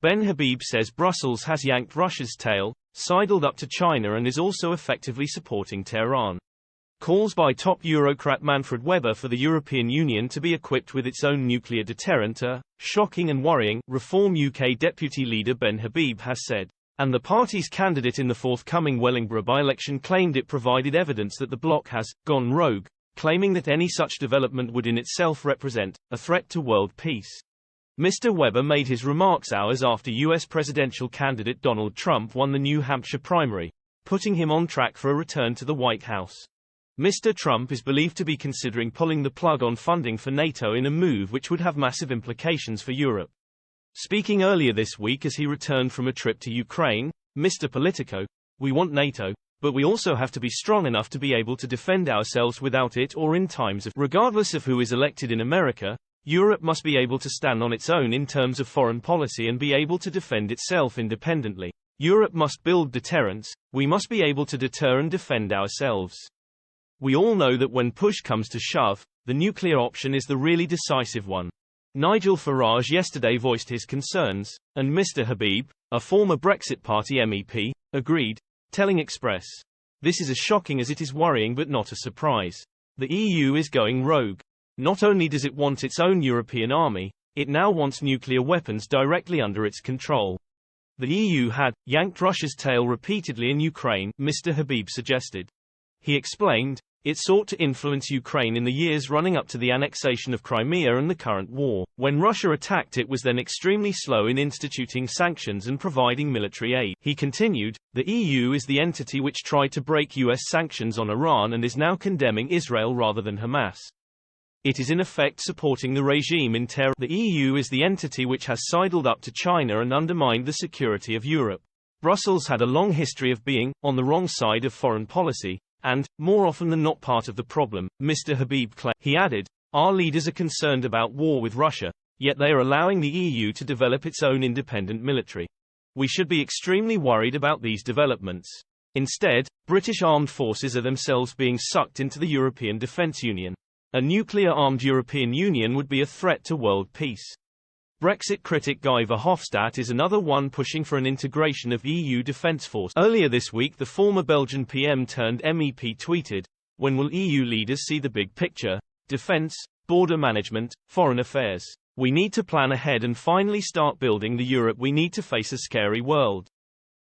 Ben Habib says Brussels has yanked Russia's tail, sidled up to China and is also effectively supporting Tehran. Calls by top Eurocrat Manfred Weber for the European Union to be equipped with its own nuclear deterrent are shocking and worrying, Reform UK Deputy Leader Ben Habib has said. And the party's candidate in the forthcoming Wellingborough by-election claimed it provided evidence that the bloc has gone rogue, claiming that any such development would in itself represent a threat to world peace. Mr. Weber made his remarks hours after U.S. presidential candidate Donald Trump won the New Hampshire primary, putting him on track for a return to the White House. Mr. Trump is believed to be considering pulling the plug on funding for NATO in a move which would have massive implications for Europe. Speaking earlier this week as he returned from a trip to Ukraine, Mr. Politico, "We want NATO, but we also have to be strong enough to be able to defend ourselves without it or in times of regardless of who is elected in America, Europe must be able to stand on its own in terms of foreign policy and be able to defend itself independently. Europe must build deterrence, we must be able to deter and defend ourselves. We all know that when push comes to shove, the nuclear option is the really decisive one." Nigel Farage yesterday voiced his concerns, and Mr. Habib, a former Brexit Party MEP, agreed, telling Express, "This is as shocking as it is worrying but not a surprise. The EU is going rogue. Not only does it want its own European army, it now wants nuclear weapons directly under its control. The EU had yanked Russia's tail repeatedly in Ukraine," Mr. Habib suggested. He explained, "It sought to influence Ukraine in the years running up to the annexation of Crimea and the current war. When Russia attacked, it was then extremely slow in instituting sanctions and providing military aid." He continued, "The EU is the entity which tried to break US sanctions on Iran and is now condemning Israel rather than Hamas. It is in effect supporting the regime in Tehran. The EU is the entity which has sidled up to China and undermined the security of Europe. Brussels had a long history of being on the wrong side of foreign policy, and, more often than not, part of the problem," Mr. Habib claimed. He added, "Our leaders are concerned about war with Russia, yet they are allowing the EU to develop its own independent military. We should be extremely worried about these developments. Instead, British armed forces are themselves being sucked into the European Defence Union. A nuclear-armed European Union would be a threat to world peace." Brexit critic Guy Verhofstadt is another one pushing for an integration of EU defence force. Earlier this week, the former Belgian PM turned MEP tweeted, "When will EU leaders see the big picture? Defence, border management, foreign affairs. We need to plan ahead and finally start building the Europe we need to face a scary world."